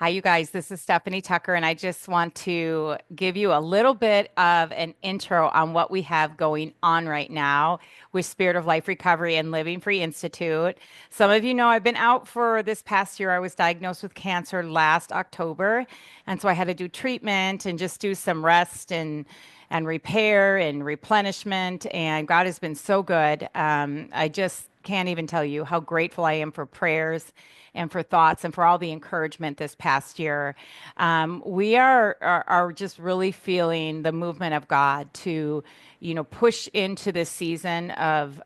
Hi, you guys. This is Stephanie Tucker, and I just want to give you a little bit of an intro on what we have going on right now with Spirit of Life Recovery and Living Free Institute. Some of you know I've been out for this past year. I was diagnosed with cancer last October, and so I had to do treatment and just do some rest and repair and replenishment. And God has been so good. I just can't even tell you how grateful I am for prayers and for thoughts and for all the encouragement this past year. We are just really feeling the movement of God to, push into this season of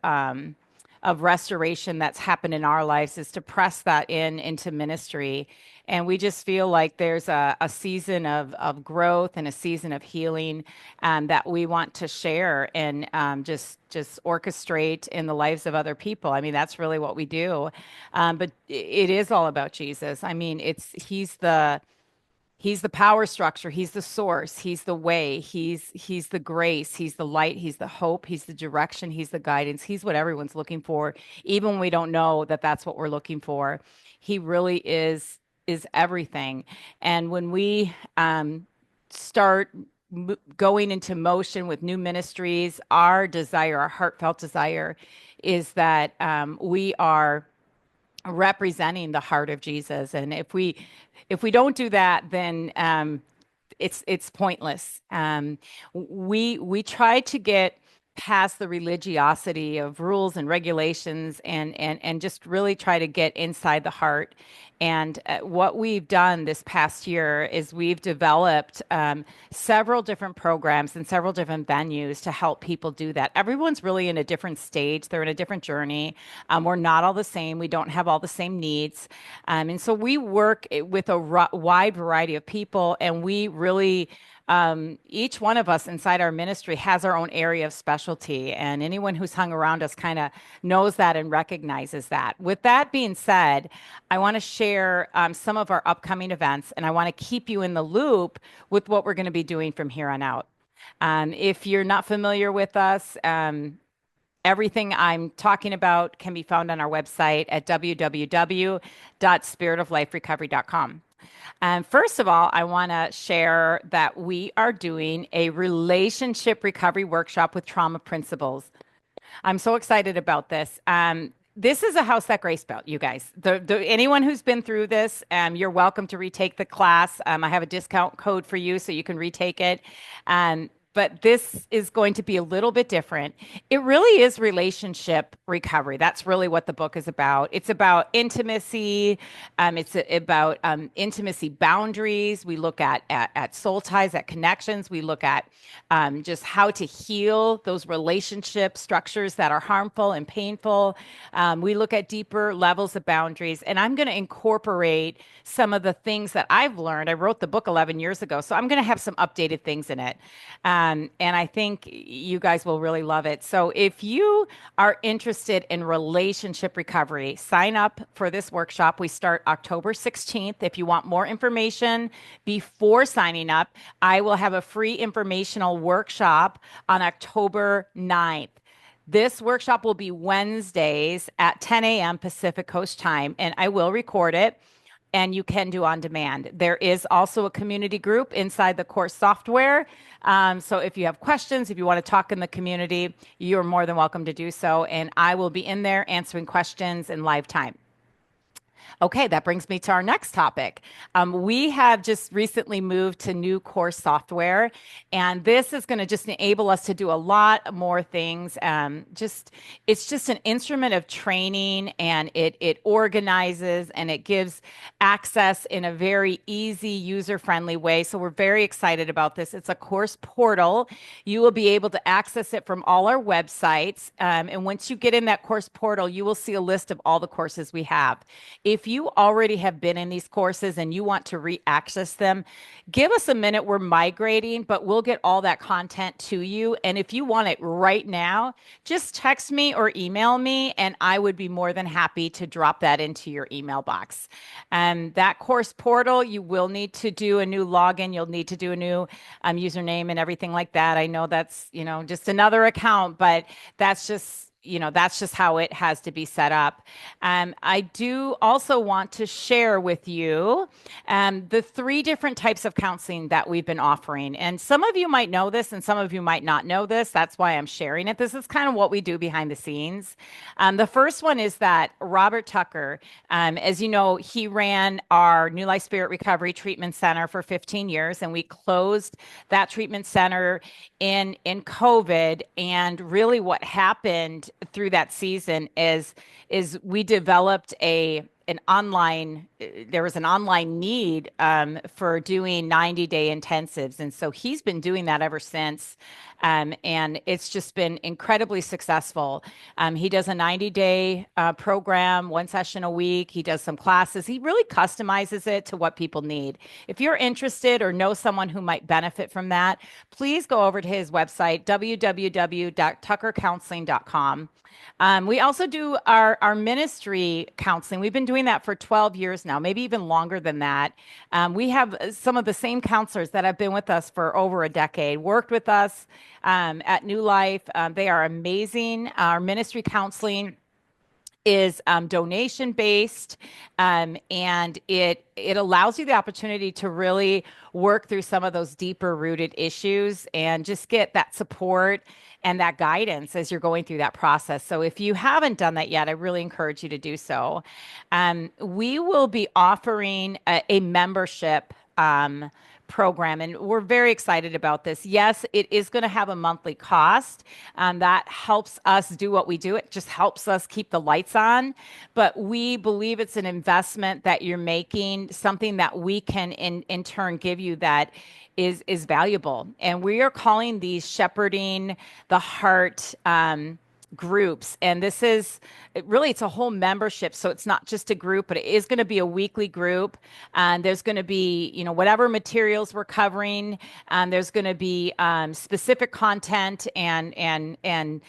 restoration that's happened in our lives is to press that into ministry. And we just feel like there's a season of growth and a season of healing that we want to share and just orchestrate in the lives of other people. I mean, that's really what we do. But it is all about Jesus. I mean, he's the power structure, he's the source, he's the way, he's the grace, he's the light, he's the hope, he's the direction, he's the guidance. He's what everyone's looking for, even when we don't know that that's what we're looking for. He really is everything. And when we start going into motion with new ministries, our desire, our heartfelt desire, is that we are representing the heart of Jesus. And if we don't do that, then it's pointless. We try to get past the religiosity of rules and regulations and just really try to get inside the heart. And what we've done this past year is we've developed several different programs and several different venues to help people do that. Everyone's really in a different stage. They're in a different journey. We're not all the same. We don't have all the same needs. And so we work with a wide variety of people, and we really each one of us inside our ministry has our own area of specialty, and anyone who's hung around us kind of knows that and recognizes that. With that being said, I want to share some of our upcoming events, and I want to keep you in the loop with what we're going to be doing from here on out. If you're not familiar with us, everything I'm talking about can be found on our website at www.spiritofliferecovery.com. And first of all, I want to share that we are doing a relationship recovery workshop with trauma principles. I'm so excited about this. This is a house that Grace built, you guys. Anyone who's been through this, you're welcome to retake the class. I have a discount code for you so you can retake it. But this is going to be a little bit different. It really is relationship recovery. That's really what the book is about. It's about intimacy. It's about intimacy boundaries. We look at soul ties, at connections. We look at just how to heal those relationship structures that are harmful and painful. We look at deeper levels of boundaries. And I'm going to incorporate some of the things that I've learned. I wrote the book 11 years ago, so I'm going to have some updated things in it. And I think you guys will really love it. So if you are interested in relationship recovery, sign up for this workshop. We start October 16th. If you want more information before signing up, I will have a free informational workshop on October 9th. This workshop will be Wednesdays at 10 a.m. Pacific Coast time, and I will record it and you can do on demand. There is also a community group inside the course software. So if you have questions, if you want to talk in the community, you're more than welcome to do so. And I will be in there answering questions in live time. Okay, that brings me to our next topic. We have just recently moved to new course software, and this is going to just enable us to do a lot more things. It's just an instrument of training, and it organizes and it gives access in a very easy, user-friendly way. So we're very excited about this. It's a course portal. You will be able to access it from all our websites, and once you get in that course portal, you will see a list of all the courses we have. If you already have been in these courses and you want to re-access them, give us a minute. We're migrating, but we'll get all that content to you. And if you want it right now, just text me or email me, and I would be more than happy to drop that into your email box. And that course portal, you will need to do a new login. You'll need to do a new username and everything like that. I know that's, just another account, but that's just that's just how it has to be set up. I do also want to share with you the three different types of counseling that we've been offering. And some of you might know this and some of you might not know this. That's why I'm sharing it. This is kind of what we do behind the scenes. The first one is that Robert Tucker, as you know, he ran our New Life Spirit Recovery Treatment Center for 15 years, and we closed that treatment center in COVID. And really what happened through that season is we developed an online there was an online need for doing 90-day intensives, and so he's been doing that ever since, and it's just been incredibly successful. He does a 90-day program, one session a week. He does some classes. He really customizes it to what people need. If you're interested or know someone who might benefit from that, please go over to his website, www.tuckercounseling.com. We also do our ministry counseling. We've been doing that for 12 years now, maybe even longer than that. We have some of the same counselors that have been with us for over a decade, worked with us at New Life. They are amazing. Our ministry counseling is donation based, and it allows you the opportunity to really work through some of those deeper rooted issues and just get that support and that guidance as you're going through that process. So if you haven't done that yet, I really encourage you to do so. We will be offering a membership program, and we're very excited about this. Yes, it is going to have a monthly cost. That helps us do what we do. It just helps us keep the lights on. But we believe it's an investment that you're making, something that we can in turn give you that is valuable. And we are calling these Shepherding the Heart groups. And this is it's a whole membership. So it's not just a group, but it is going to be a weekly group. And there's going to be, whatever materials we're covering. There's going to be specific content and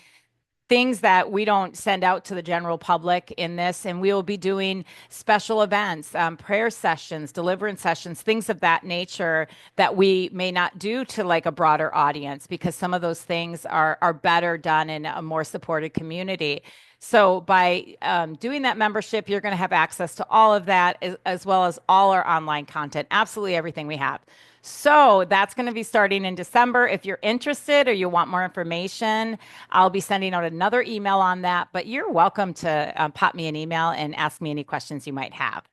things that we don't send out to the general public in this. And we will be doing special events, prayer sessions, deliverance sessions, things of that nature that we may not do to like a broader audience, because some of those things are better done in a more supported community. So by doing that membership, you're going to have access to all of that, as well as all our online content, absolutely everything we have. So that's going to be starting in December. If you're interested or you want more information, I'll be sending out another email on that, but you're welcome to pop me an email and ask me any questions you might have.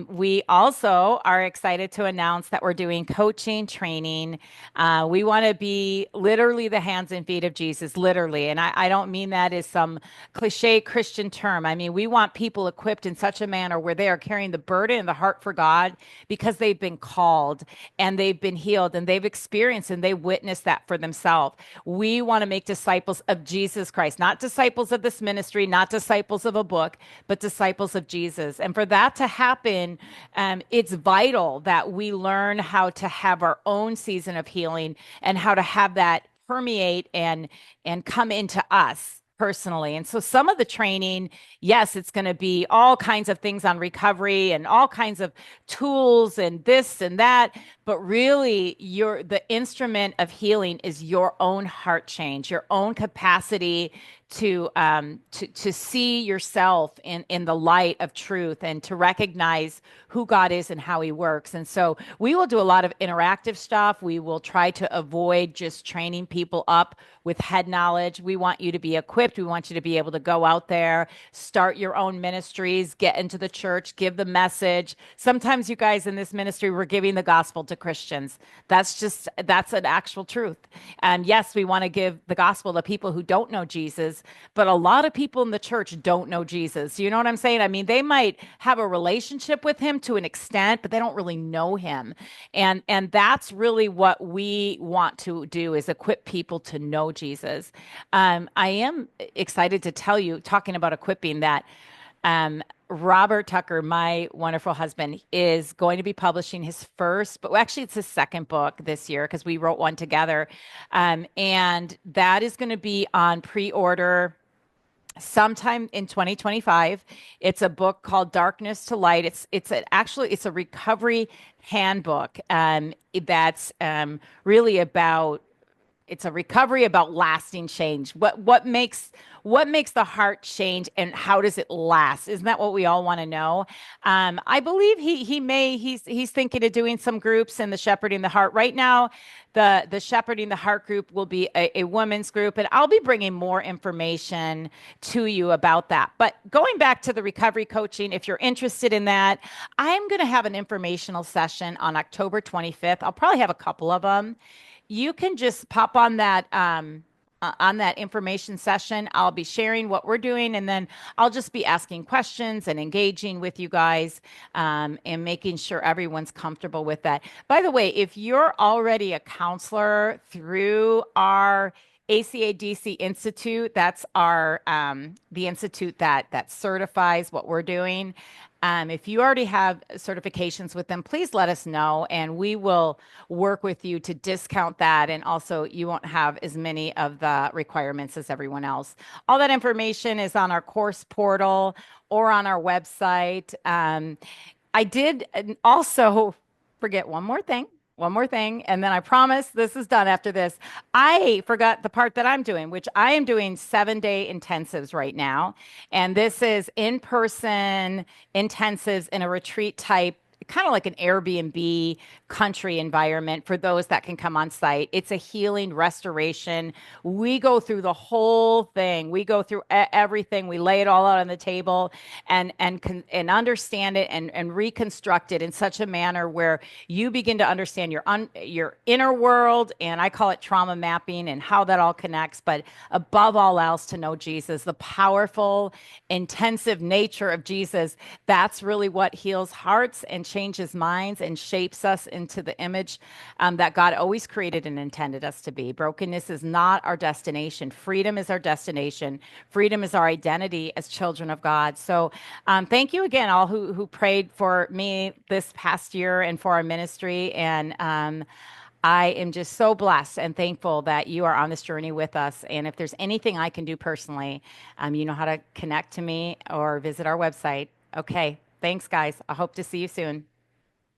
We also are excited to announce that we're doing coaching training. We want to be literally the hands and feet of Jesus, literally. And I don't mean that as some cliche Christian term. I mean, we want people equipped in such a manner where they are carrying the burden and the heart for God because they've been called and they've been healed and they've experienced and they witnessed that for themselves. We want to make disciples of Jesus Christ, not disciples of this ministry, not disciples of a book, but disciples of Jesus. And for that to happen, it's vital that we learn how to have our own season of healing and how to have that permeate and come into us personally. And so some of the training, yes, it's going to be all kinds of things on recovery and all kinds of tools and this and that, but really the instrument of healing is your own heart change, your own capacity to see yourself in the light of truth and to recognize who God is and how he works. And so we will do a lot of interactive stuff. We will try to avoid just training people up with head knowledge. We want you to be equipped. We want you to be able to go out there, start your own ministries, get into the church, give the message. Sometimes you guys in this ministry, we're giving the gospel to Christians. That's an actual truth. And yes, we want to give the gospel to people who don't know Jesus, but a lot of people in the church don't know Jesus. You know what I'm saying? I mean, they might have a relationship with him to an extent, but they don't really know him. And that's really what we want to do, is equip people to know Jesus. I am excited to tell you, talking about equipping, that Robert Tucker, my wonderful husband, is going to be publishing his first, but actually it's his second book this year because we wrote one together. And that is going to be on pre-order sometime in 2025. It's a book called Darkness to Light. It's a recovery handbook that's really about it's a recovery about lasting change. What makes the heart change, and how does it last? Isn't that what we all want to know? I believe he's thinking of doing some groups in the Shepherding the Heart right now. The Shepherding the Heart group will be a women's group, and I'll be bringing more information to you about that. But going back to the recovery coaching, if you're interested in that, I'm going to have an informational session on October 25th. I'll probably have a couple of them. You can just pop on that information session. I'll be sharing what we're doing, and then I'll just be asking questions and engaging with you guys, and making sure everyone's comfortable with that. By the way, if you're already a counselor through our ACADC Institute, that's our the institute that certifies what we're doing. If you already have certifications with them, please let us know, and we will work with you to discount that. And also, you won't have as many of the requirements as everyone else. All that information is on our course portal or on our website. I did also forget one more thing, and then I promise this is done after this. I forgot the part that I'm doing, which I am doing 7-day intensives right now. And this is in-person intensives in a retreat type, kind of like an Airbnb country environment for those that can come on site. It's a healing restoration. We go through the whole thing. We go through everything. We lay it all out on the table, and understand it, and reconstruct it in such a manner where you begin to understand your inner world, and I call it trauma mapping, and how that all connects. But above all else, to know Jesus, the powerful, intensive nature of Jesus. That's really what heals hearts and changes minds and shapes us into the image that God always created and intended us to be. Brokenness is not our destination. Freedom is our destination. Freedom is our identity as children of God. So thank you again, all who prayed for me this past year and for our ministry. And I am just so blessed and thankful that you are on this journey with us. And if there's anything I can do personally, you know how to connect to me or visit our website. Okay. Thanks, guys. I hope to see you soon.